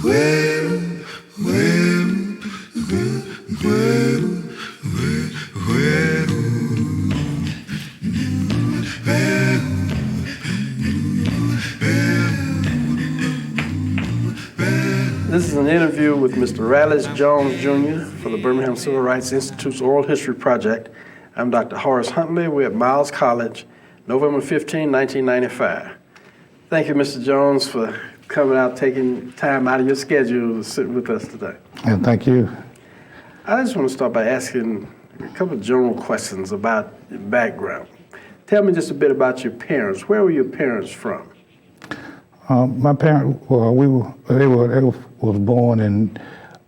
This is an interview with Mr. Rallis Jones Jr. for the Birmingham Civil Rights Institute's Oral History Project. I'm Dr. Horace Huntley. We're at Miles College, November 15, 1995. Thank you, Mr. Jones, for coming out, taking time out of your schedule to sit with us today. And thank you. I just want to start by asking a couple of general questions about your background. Tell me just a bit about your parents. Where were your parents from? My parents, they was born in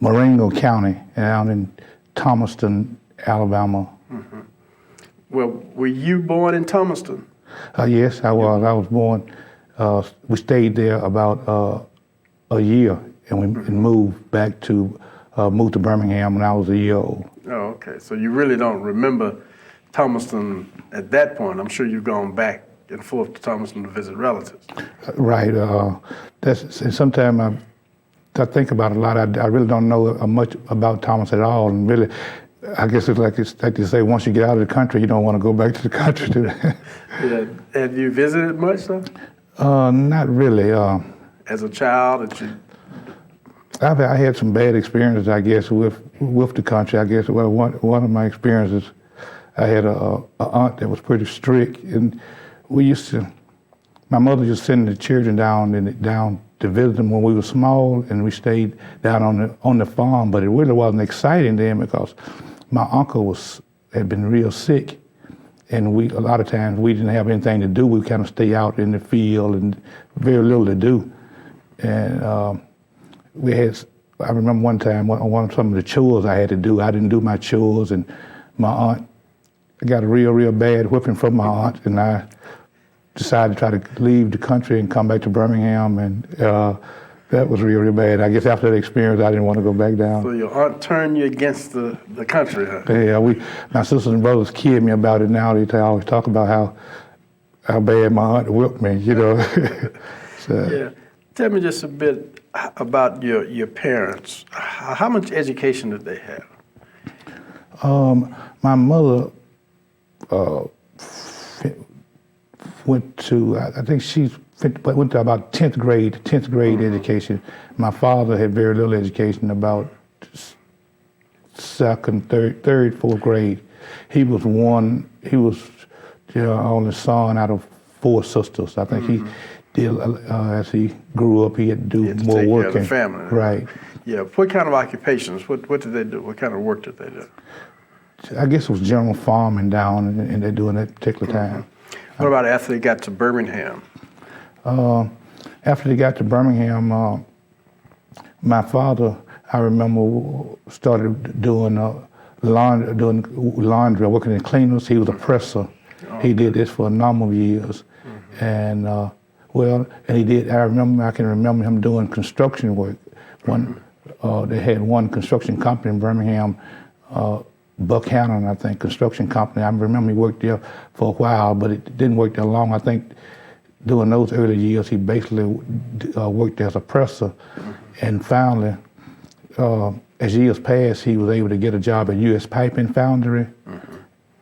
Marengo County, down in Thomaston, Alabama. Mm-hmm. Well, were you born in Thomaston? Yes, I was. I was born. We stayed there about a year, and we moved to Birmingham when I was a year old. Oh, okay. So you really don't remember Thomaston at that point. I'm sure you've gone back and forth to Thomaston to visit relatives. Right. Sometimes I think about it a lot. I really don't know much about Thomas at all, and really, I guess it's like they say, once you get out of the country, you don't want to go back to the country. Yeah. Have you visited much, though? Not really. As a child, I had some bad experiences, I guess, with the country. I guess one of my experiences, I had a aunt that was pretty strict, and my mother used to send the children down to visit them when we were small, and we stayed down on the farm. But it really wasn't exciting then because my uncle had been real sick, and a lot of times we didn't have anything to do. We kind of stay out in the field and very little to do. And I remember one time some of the chores I had to do. I didn't do my chores, and my aunt, I got a real bad whipping from my aunt, and I decided to try to leave the country and come back to Birmingham, and that was real bad. I guess after that experience, I didn't want to go back down. So your aunt turned you against the country, huh? Yeah, my sisters and brothers kid me about it now. They always talk about how bad my aunt whipped me, you know. So. Yeah. Tell me just a bit about your parents. How much education did they have? My mother went to, I think went to about 10th grade education. My father had very little education, about second, third, fourth grade. He was the only son out of 4 sisters. I think he did, as he grew up, he had to do more take work. Care of the family. Right. Yeah. What kind of occupations? What did they do? What kind of work did they do? I guess it was general farming down, and they do in that particular time. What about after they got to Birmingham? After they got to Birmingham, my father, I remember, started doing laundry, working in cleaners. He was a presser. Oh, he did this for a number of years, and he did. I can remember him doing construction work. They had one construction company in Birmingham. Buckhannon, I think, construction company. I remember he worked there for a while, but it didn't work that long. I think during those early years, he basically worked as a presser. And finally, as years passed, he was able to get a job at U.S. Piping Foundry,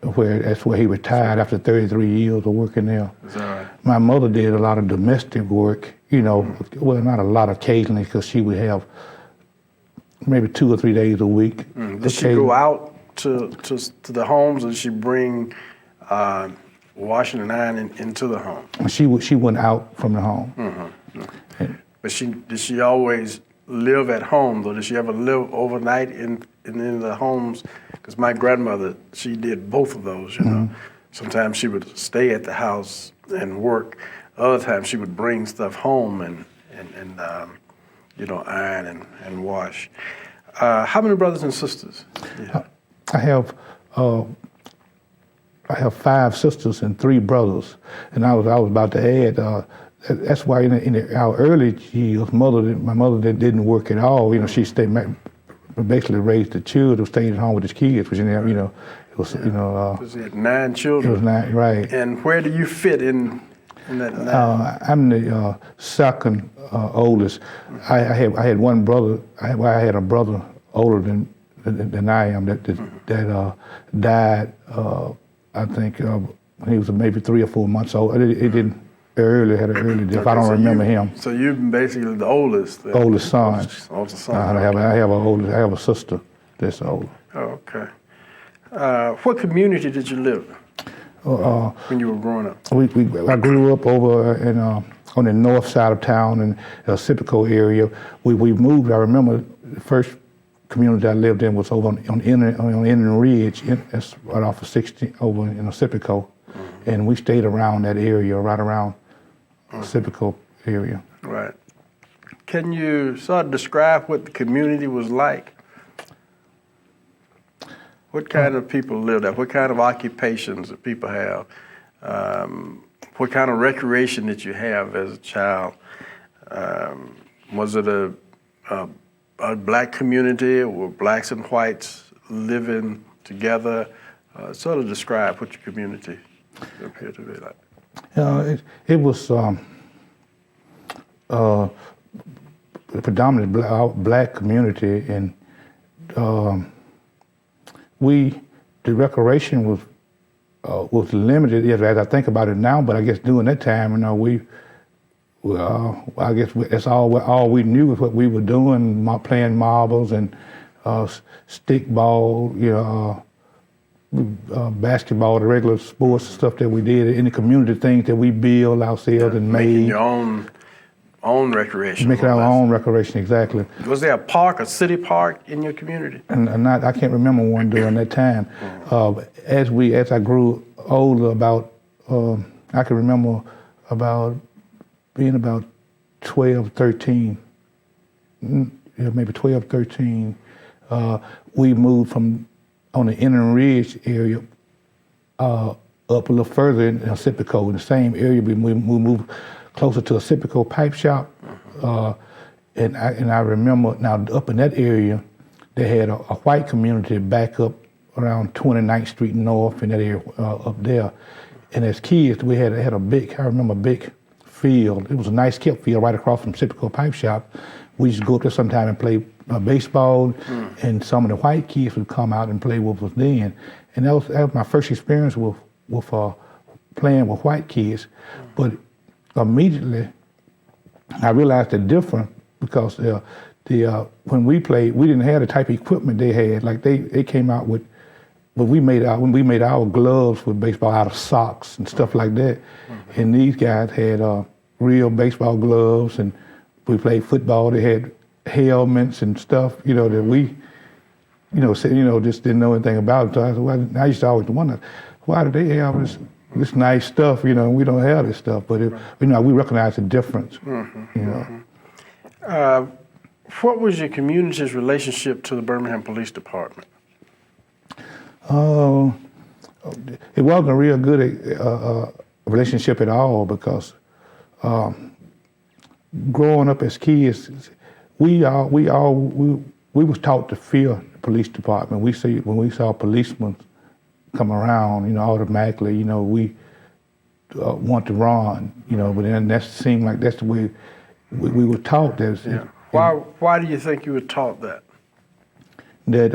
that's where he retired after 33 years of working there. Is that right? My mother did a lot of domestic work, well, not a lot occasionally, because she would have maybe 2 or 3 days a week. Did she go out to the homes, or did she bring washing and ironing into the home? She went out from the home. But did she always live at home, though? Did she ever live overnight in the homes? Because my grandmother, she did both of those, you know. Sometimes she would stay at the house and work. Other times she would bring stuff home and iron and wash. How many brothers and sisters? Yeah. I have 5 sisters and 3 brothers, and I was about to add. That's why in our early years, my mother didn't work at all. She basically raised the children, stayed at home with his kids, which it was. Because he had 9 children. It was 9, right? And where do you fit in I'm the second oldest. I had one brother. I had a brother older than I am that died. I think he was maybe 3 or 4 months old. He didn't early had an early death. I don't remember him. So you're basically the oldest. Oldest son. Oldest son. I have a sister that's older. Okay. What community did you live in when you were growing up? I grew up over in on the north side of town in the Sipico area. We moved. I remember the first community I lived in was over on Indian Ridge. That's right off of 60 over in Sipico, and we stayed around that area, right around Sipico area. Right. Can you sort of describe what the community was like? What kind of people live there? What kind of occupations did people have? What kind of recreation did you have as a child? Was it a black community, or were blacks and whites living together? Sort of describe what your community appeared to be like. It was a predominantly black community, and the recreation was limited. As I think about it now, but I guess during that time, I guess that's all we knew was what we were doing, playing marbles and stickball, basketball, the regular sports stuff that we did, any community things that we build ourselves and made. Making your own recreation. Making our own recreation, exactly. Was there a park, a city park in your community? And I can't remember one during that time. As I grew older, I can remember being about 12, 13, maybe 12, 13. We moved from on the Indian Ridge area up a little further in Sipico, in the same area. We moved closer to a Sipico pipe shop, and I remember now up in that area, they had a white community back up around 29th Street North in that area up there. And as kids, we had a big field. It was a nice kept field right across from Sipico pipe shop. We used to go up there sometime and play baseball, and some of the white kids would come out and play with us then. And that was my first experience with playing with white kids. But immediately, I realized the difference because when we played, we didn't have the type of equipment they had. Like they came out with, when we made our gloves with baseball out of socks and stuff like that, and these guys had real baseball gloves, and we played football. They had helmets and stuff, that we, just didn't know anything about. So I used to always wonder, why do they have this nice stuff, and we don't have this stuff? But we recognize the difference. What was your community's relationship to the Birmingham Police Department? It wasn't a real good relationship at all, because growing up as kids, we was taught to fear the police department. When we saw policemen come around, automatically, we want to run, but then that seemed like that's the way we were taught. Why do you think you were taught that? That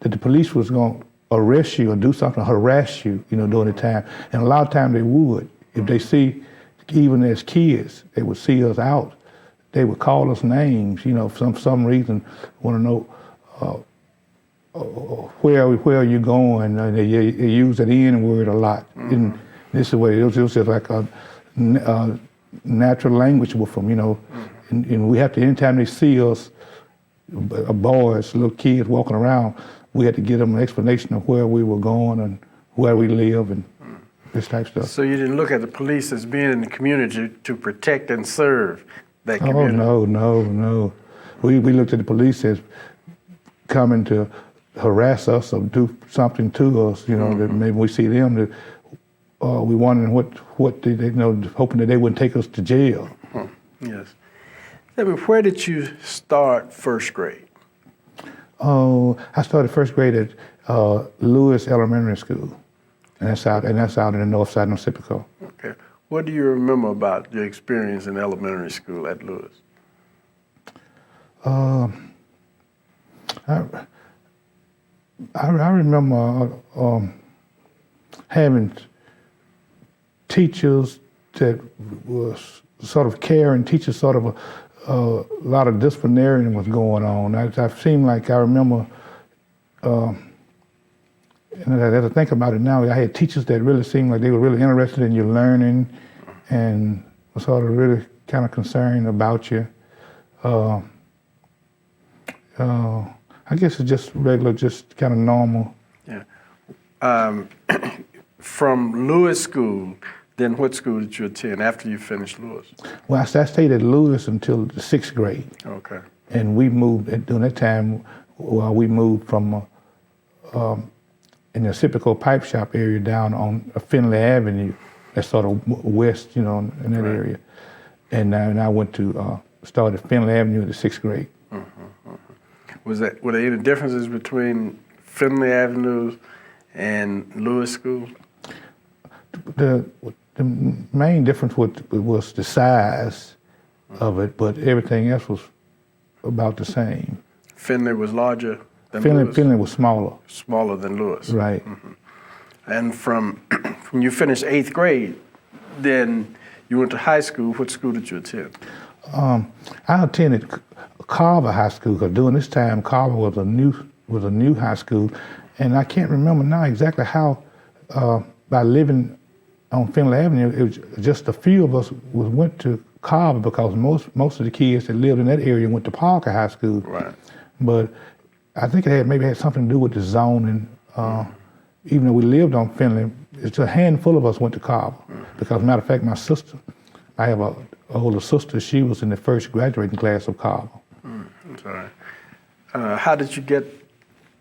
the police was going to arrest you or do something, harass you, during the time. And a lot of times they would. If they see, even as kids, they would see us out. They would call us names, for some reason, want to know where are you going? And they use that N word a lot. And this is the way it was just like a natural language with them, And we have to, anytime they see us, boys, little kids walking around, we had to give them an explanation of where we were going and where we live and this type of stuff. So you didn't look at the police as being in the community to protect and serve that community? Oh, no. We looked at the police as coming to harass us or do something to us, that maybe we see them, that we wondering what they hoping that they wouldn't take us to jail. Yes. Tell me, where did you start first grade? Oh, I started first grade at Lewis Elementary School, and that's out in the north side of Sipico. Okay. What do you remember about your experience in elementary school at Lewis? I remember having teachers that was sort of caring, teachers sort of a lot of disciplinarian was going on. I seemed like I remember, and as I think about it now, I had teachers that really seemed like they were really interested in your learning and were sort of really kind of concerned about you. I guess it's just regular, just kind of normal. Yeah. From Lewis School, then what school did you attend after you finished Lewis? Well, I stayed at Lewis until the 6th grade. Okay. And we moved, during that time, we moved from in the Sipico pipe shop area down on Finley Avenue. That's sort of west, in that area. And I went to, started Finley Avenue in the 6th grade. Were there any differences between Finley Avenue and Lewis School? The main difference was the size of it, but everything else was about the same. Finley was larger than Lewis? Finley was smaller. Smaller than Lewis. Right. Mm-hmm. And when you finished 8th grade, then you went to high school. What school did you attend? I attended Carver High School, because during this time Carver was a new high school, and I can't remember now exactly how. By living on Finley Avenue, it was just a few of us went to Carver, because most of the kids that lived in that area went to Parker High School. Right. But I think it maybe had something to do with the zoning. Even though we lived on Finley, it's a handful of us went to Carver. Because, matter of fact, my sister, I have an older sister, she was in the first graduating class of Carver. That's all right. How did you get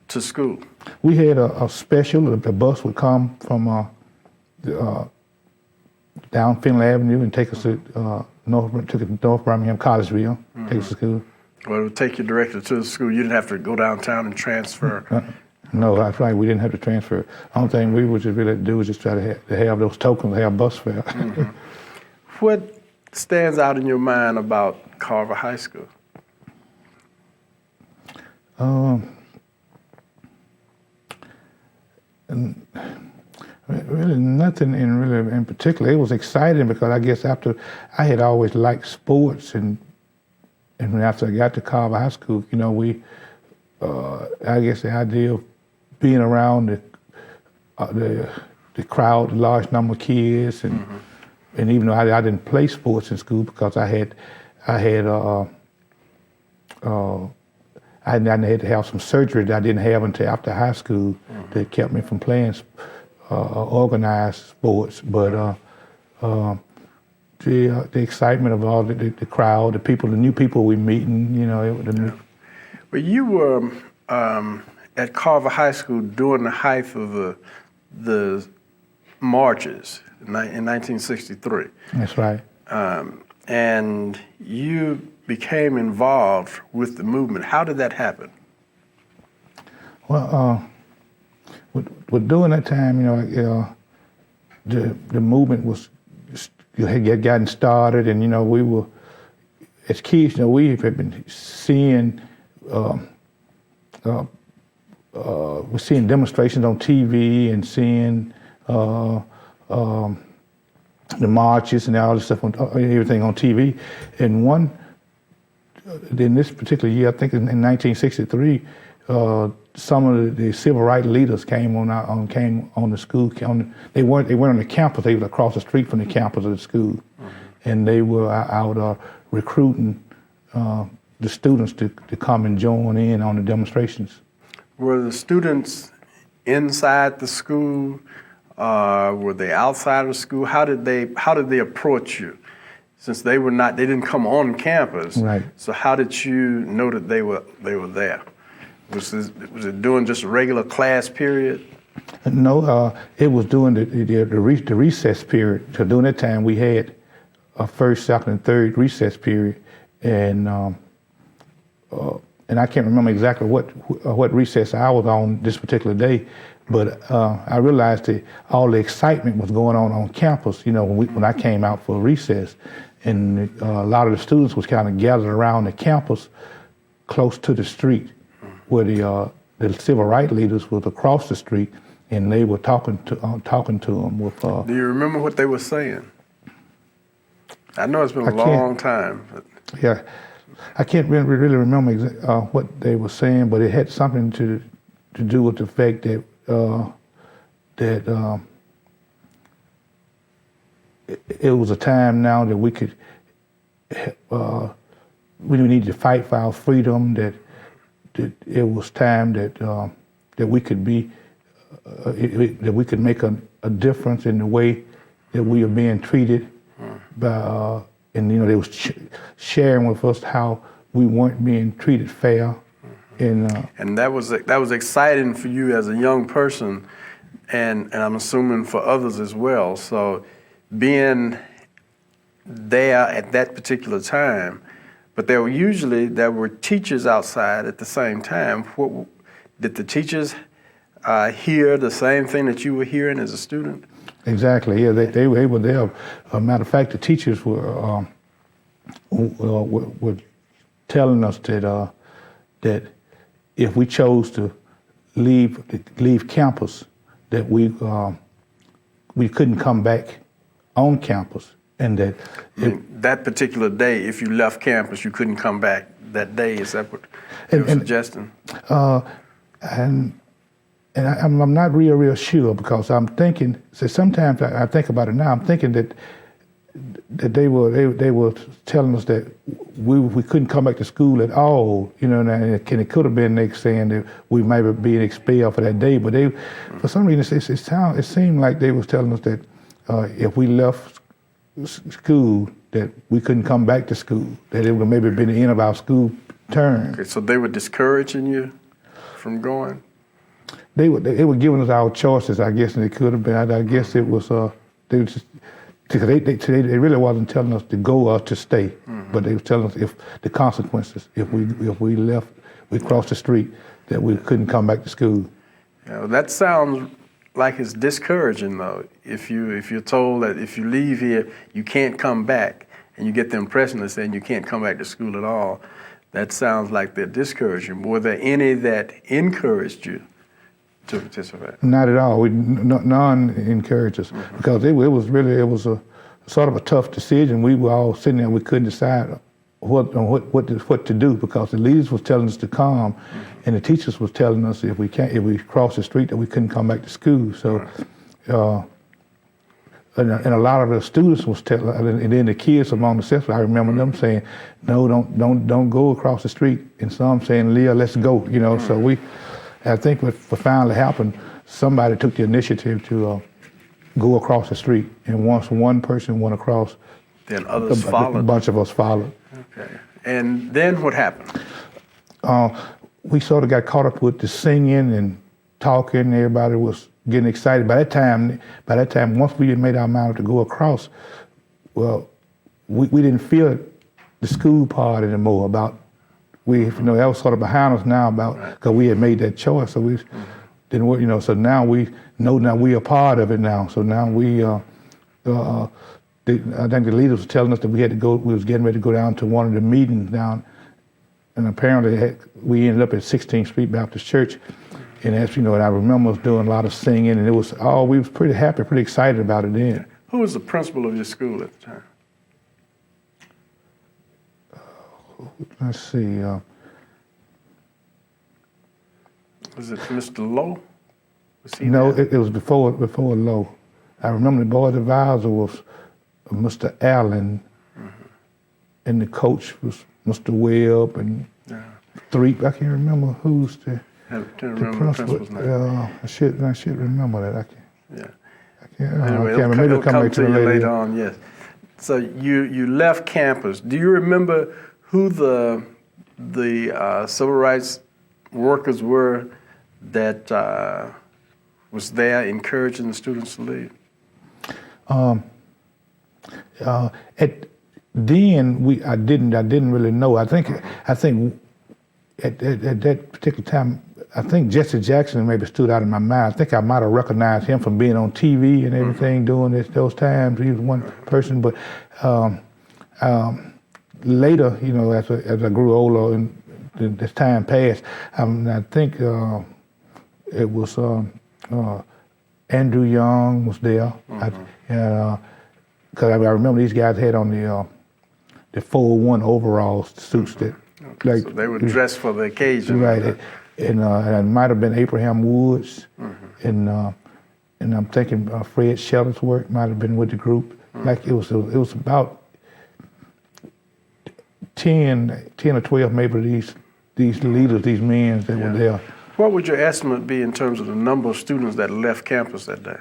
to school? We had a special. The bus would come from down Finley Avenue and take us to North Birmingham, Collegeville, take us to school. Well, it would take you directly to the school. You didn't have to go downtown and transfer. No, that's right. We didn't have to transfer. The only thing we would just really do was just try to have those tokens, have bus fare. What stands out in your mind about Carver High School? Really nothing in particular. It was exciting because I guess after I had always liked sports, and after I got to Carver High School, I guess the idea of being around the crowd, the large number of kids, and even though I didn't play sports in school because I had to have some surgery that I didn't have until after high school that kept me from playing organized sports. But the excitement of all the crowd, the people, the new people we meeting, Well, you were at Carver High School during the height of the marches in 1963. That's right. And you became involved with the movement. How did that happen? Well, during that time, the movement had gotten started, and we were, as kids, we had been seeing we're seeing demonstrations on TV and seeing the marches and all this stuff, everything on TV. And in this particular year, I think in 1963, some of the civil rights leaders came on the school. They weren't on the campus. They were across the street from the campus of the school, and they were out recruiting the students to come and join in on the demonstrations. Were the students inside the school? Were they outside of the school? How did they approach you? Since they didn't come on campus. Right. So how did you know that they were there? Was it during just a regular class period? No, it was during the recess period. So during that time, we had a first, second, and third recess period, and and I can't remember exactly what recess I was on this particular day, but I realized that all the excitement was going on campus, when I came out for recess, and a lot of the students was kind of gathered around the campus close to the street, where the civil rights leaders was across the street, and they were talking to them with. Do you remember what they were saying? I know it's been a long time. But. Yeah, I can't really remember what they were saying, but it had something to do with the fact that it was a time now that we could we needed to fight for our freedom. That it was time that we could be that we could make a difference in the way that we are being treated by. And they was sharing with us how we weren't being treated fair, and that was exciting for you as a young person, and I'm assuming for others as well. So being there at that particular time, but there were teachers outside at the same time. Did the teachers hear the same thing that you were hearing as a student? Exactly. Yeah, they were there. As a matter of fact, the teachers were telling us that if we chose to leave campus, that we couldn't come back on campus, and that that particular day, if you left campus, you couldn't come back that day. Is that what you were suggesting? And I'm not real sure, because I'm thinking. So sometimes I think about it now. I'm thinking that they were telling us that we couldn't come back to school at all. And it could have been they saying that we might be being expelled for that day. But for some reason, it seemed like they was telling us that if we left school, that we couldn't come back to school. That it would maybe been the end of our school term. Okay, so they were discouraging you from going. They were giving us our choices, I guess, and it could have been. I guess it was they really wasn't telling us to go or to stay, but they were telling us if the consequences if we left, we crossed the street, that we couldn't come back to school. Yeah, well, that sounds like it's discouraging though. If you're told that if you leave here, you can't come back, and you get the impression they're saying you can't come back to school at all, that sounds like they're discouraging. Were there any that encouraged you to participate? Not at all. None encouraged us, because it was a sort of a tough decision. We were all sitting there. We couldn't decide what to do, because the leaders was telling us to come, and the teachers was telling us if we crossed the street that we couldn't come back to school. So, and a lot of the students was telling, and then the kids among themselves, I remember them saying, "No, don't go across the street," and some saying, "Leah, let's go." So I think what finally happened, somebody took the initiative to go across the street, and once one person went across, then others followed. A bunch of us followed. Okay, and then what happened? We sort of got caught up with the singing and talking. Everybody was getting excited. By that time, once we had made our mind to go across, well, we didn't feel the school part anymore. That was sort of behind us now, because we had made that choice. So we didn't work, so now we know we are part of it now. So now I think the leaders were telling us that we was getting ready to go down to one of the meetings down, and apparently we ended up at 16th Street Baptist Church. And and I remember us doing a lot of singing, and we was pretty happy, pretty excited about it then. Who was the principal of your school at the time? Let's see. Was it Mr. Lowe? No, it was before Lowe. I remember the board advisor was Mr. Allen, and the coach was Mr. Webb, and I can't remember who's the principal. I should remember that. I can't remember. It'll come to you later on. Yes. So you left campus. Do you remember who the civil rights workers were that was there encouraging the students to leave? I didn't really know. I think at that particular time, I think Jesse Jackson maybe stood out in my mind. I think I might have recognized him from being on TV and everything during those times. He was one person, but later, you know, as I grew older and as time passed, I think it was Andrew Young was there. Because I remember these guys had on the 401 overalls, suits that. Like, so they were dressed for the occasion. Right, and it might have been Abraham Woods, and I'm thinking Fred Shuttlesworth might have been with the group. Like it was about 10 or 12 maybe these leaders, these men that were there. What would your estimate be in terms of the number of students that left campus that day?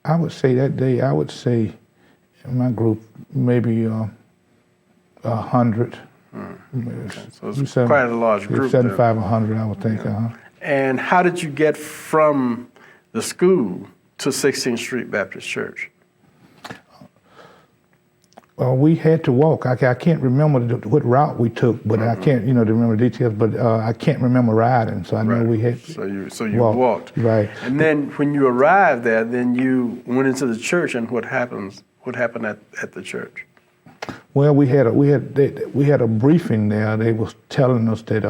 I would say that day, in my group, maybe 100. Okay. So it's quite a large group. 75, 100, I would think. And how did you get from the school to 16th Street Baptist Church? Well, we had to walk. I can't remember what route we took, but I can't, remember the details. But I can't remember riding, so I know we had. So you walked. Right. And then when you arrived there, then you went into the church, and what happened at the church? Well, we had a briefing there. They was telling us that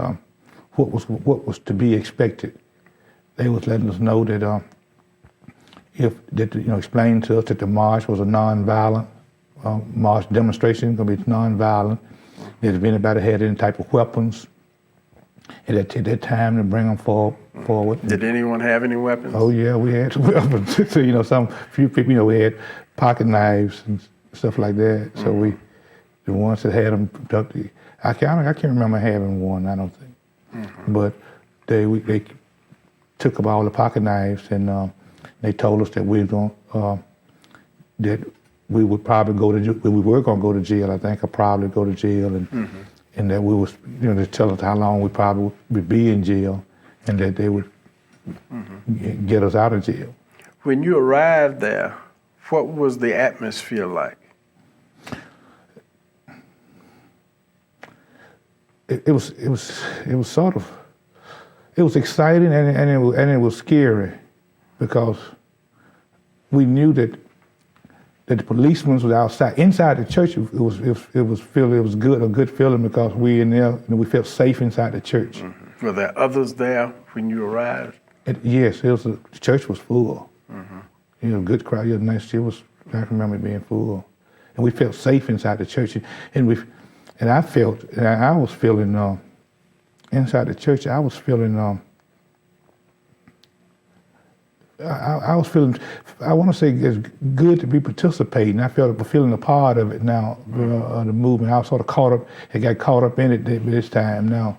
what was to be expected. They was letting us know that explaining to us that the march was a nonviolent march demonstration, going to be nonviolent. If anybody had any type of weapons, at that time to bring them forward. Did anyone have any weapons? Oh yeah, we had some weapons. So some few people, we had pocket knives and stuff like that. So the ones that had them, I can't remember having one. I don't think, but they took up all the pocket knives and they told us that we were going to go to jail. I think, or probably go to jail, and that we was, they tell us how long we probably would be in jail, and that they would get us out of jail. When you arrived there, what was the atmosphere like? It was exciting and it was scary, because we knew that the policemen was outside. Inside the church, it was a good feeling, because we in there, we felt safe inside the church. Were there others there when you arrived? Yes, the church was full. A good crowd. I remember it being full, and we felt safe inside the church. And I was feeling inside the church. I was feeling. I was feeling, I want to say it's good to be participating. I felt feeling a part of it now, the movement. I was sort of got caught up in it this time now.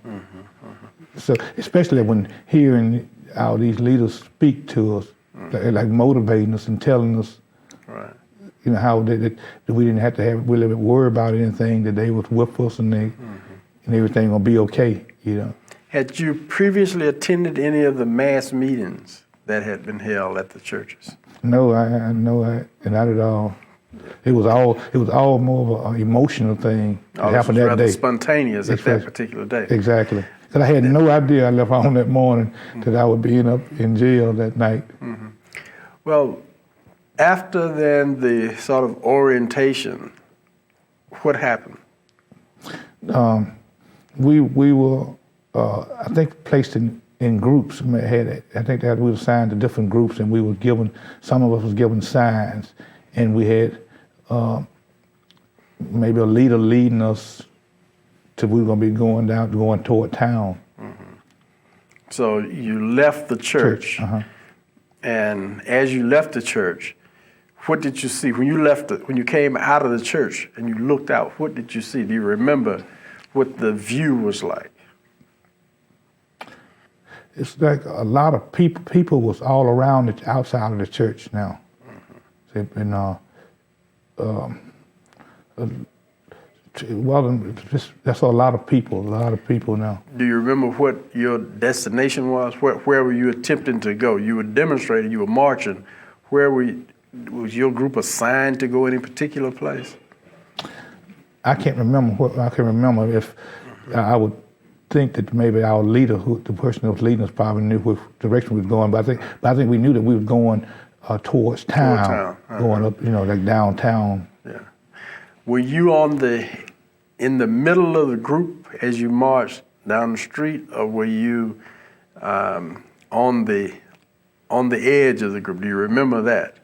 So especially when hearing how these leaders speak to us, like motivating us and telling us, how that we didn't have to really worry about anything, that they was with us and everything gonna be okay, Had you previously attended any of the mass meetings that had been held at the churches? No, not at all. It was all more of an emotional thing that happened that day. Spontaneous at that particular day. Exactly. Because I had no idea I left home that morning that I would be in jail that night. Well, after then the sort of orientation, what happened? We were, I think, placed in groups. I think that we were assigned to different groups, and we were given, some of us was given signs, and we had maybe a leader leading us to, we were going to be going toward town. So you left the church. And as you left the church, what did you see when you came out of the church and you looked out? What did you see? Do you remember what the view was like? It's like a lot of people was all around the outside of the church now. And that's a lot of people now. Do you remember what your destination was? Where were you attempting to go? You were demonstrating, you were marching. Was your group assigned to go any particular place? I can't remember what I can remember if I would think that maybe our leader, the person that was leading us, probably knew which direction we was going. But I think we knew that we were going towards town, going up, like downtown. Yeah. Were you in the middle of the group as you marched down the street, or were you on the edge of the group? Do you remember that?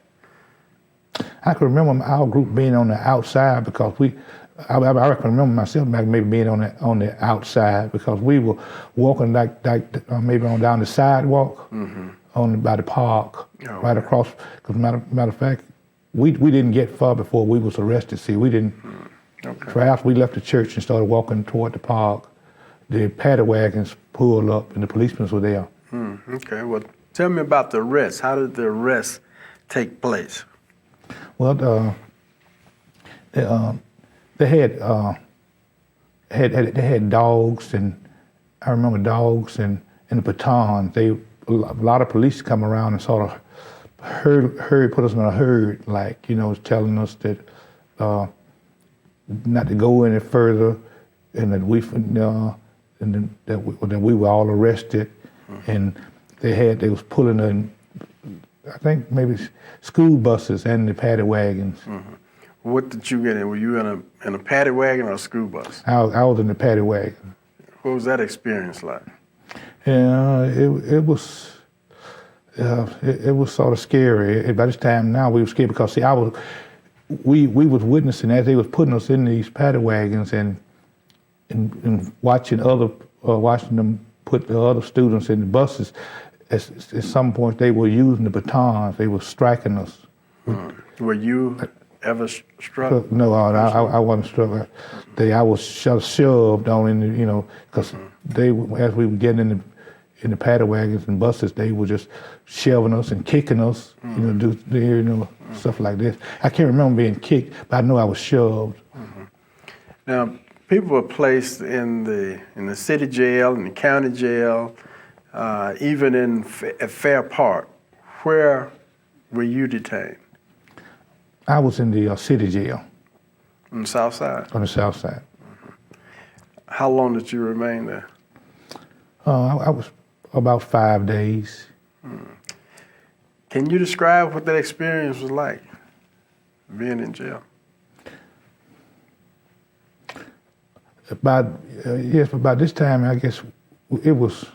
I can remember our group being on the outside because I can remember myself maybe being on the outside because we were walking like maybe on down the sidewalk by the park, right across. Because matter of fact, we didn't get far before we was arrested. See, we didn't. Okay. After we left the church and started walking toward the park, the paddy wagons pulled up and the policemen were there. Okay. Well, tell me about the arrest. How did the arrest take place? Well, they had dogs, and I remember dogs and the batons. A lot of police come around and sort of put us in a herd, telling us that not to go any further, and that we were all arrested, and they was pulling in, I think maybe school buses and the paddy wagons. What did you get in? Were you in a paddy wagon or a school bus? I was in the paddy wagon. What was that experience like? Yeah, it was sort of scary. By this time now we were scared because we was witnessing as they was putting us in these paddy wagons and watching them put the other students in the buses. At some point they were using the batons. They were striking us. Were you ever struck? No, I wasn't struck. I was shoved on in because as we were getting in the paddy wagons and buses, they were just shoving us and kicking us, stuff like this. I can't remember being kicked, but I know I was shoved. Now, people were placed in the city jail, in the county jail, even at Fair Park. Where were you detained? I was in the city jail. On the south side? On the south side. How long did you remain there? I was about 5 days. Can you describe what that experience was like, being in jail? Yes, but by this time, I guess it was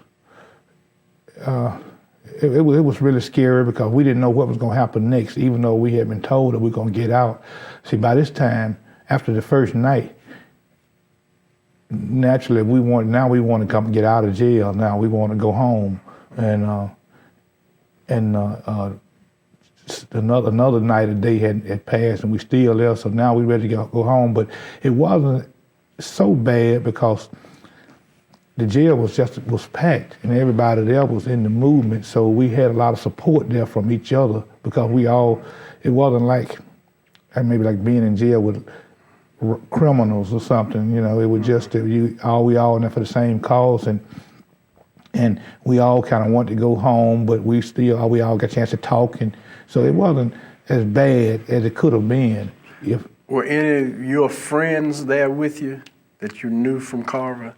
really scary because we didn't know what was going to happen next, even though we had been told that we were going to get out. See, by this time, after the first night, naturally we want to come get out of jail. Now we want to go home, and another night a day had passed, and we still there. So now we ready to go home, but it wasn't so bad because the jail was packed and everybody there was in the movement, so we had a lot of support there from each other because it wasn't like maybe like being in jail with criminals or something, it was just that we all in there for the same cause, and we all kind of wanted to go home, but we all got a chance to talk, and so it wasn't as bad as it could have been. Were any of your friends there with you that you knew from Carver?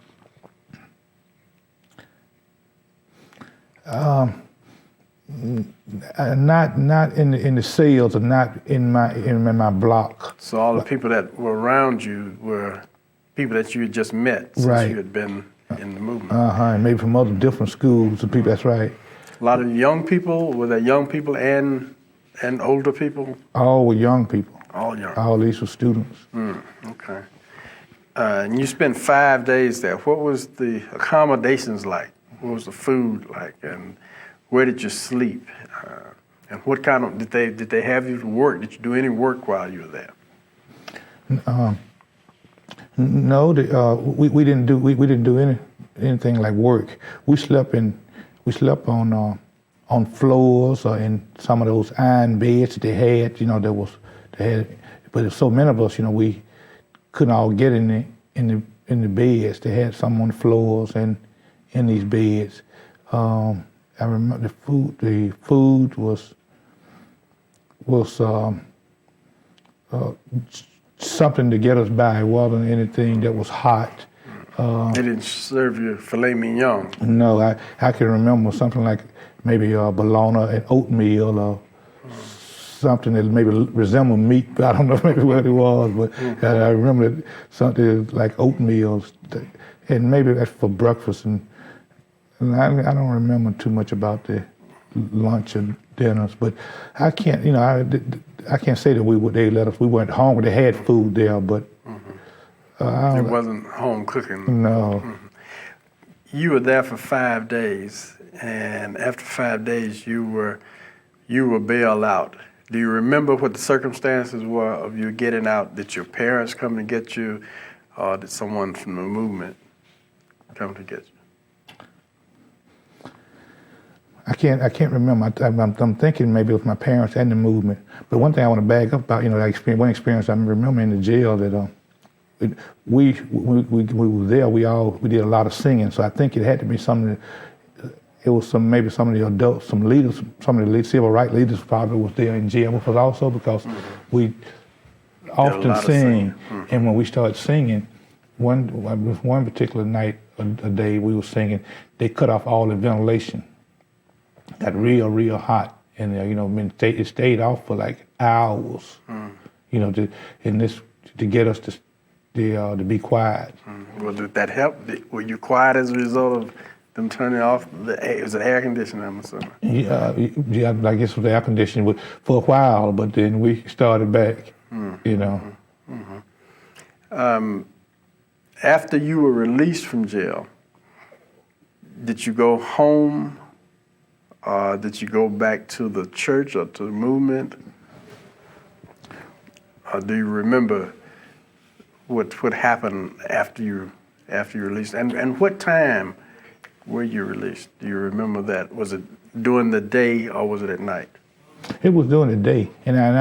Not in the cells, or not in my block. So all the people that were around you were people that you had just met since you had been in the movement. And maybe from other different schools and people. That's right. A lot of young people. Were there young people and older people? All were young people. All young. All these were students. Okay. And you spent 5 days there. What was the accommodations like? What was the food like? And where did you sleep? And what kind of did they have you work? Did you do any work while you were there? No, we didn't do anything like work. We slept on floors or in some of those iron beds that they had. But there's so many of us, we couldn't all get in the beds. They had some on the floors and in these beds. I remember the food was something to get us by. It wasn't anything that was hot. They didn't serve you filet mignon. No, I can remember something like maybe bologna and oatmeal or something that maybe resembled meat. I don't know maybe what it was, but I remember something like oatmeal, and maybe that's for breakfast. And I don't remember too much about the lunch and dinners, but I can't, I can't say that they let us. We weren't hungry. They had food there, but It wasn't home cooking. no. You were there for 5 days, and after 5 days, you were bailed out. Do you remember what the circumstances were of you getting out? Did your parents come to get you, or did someone from the movement come to get you? I can't remember. I'm thinking maybe it was my parents and the movement. But one thing I want to bag up about, one experience I remember in the jail that we were there. We did a lot of singing. So I think it had to be something. It was maybe some of the adults, some leaders, some of the civil rights leaders probably was there in jail with us also because we often sing. And when we started singing, one particular night, a day we were singing, they cut off all the ventilation. Got real hot in there, it stayed off for like hours, to get us to be quiet. Well, did that help? Were you quiet as a result of them turning off it was an air conditioner, I'm assuming? Yeah, I guess it was air conditioning for a while, but then we started back, After you were released from jail, did you go home? Did you go back to the church or to the movement? Do you remember what happened after you released? And what time were you released? Do you remember that? Was it during the day or was it at night? It was during the day, and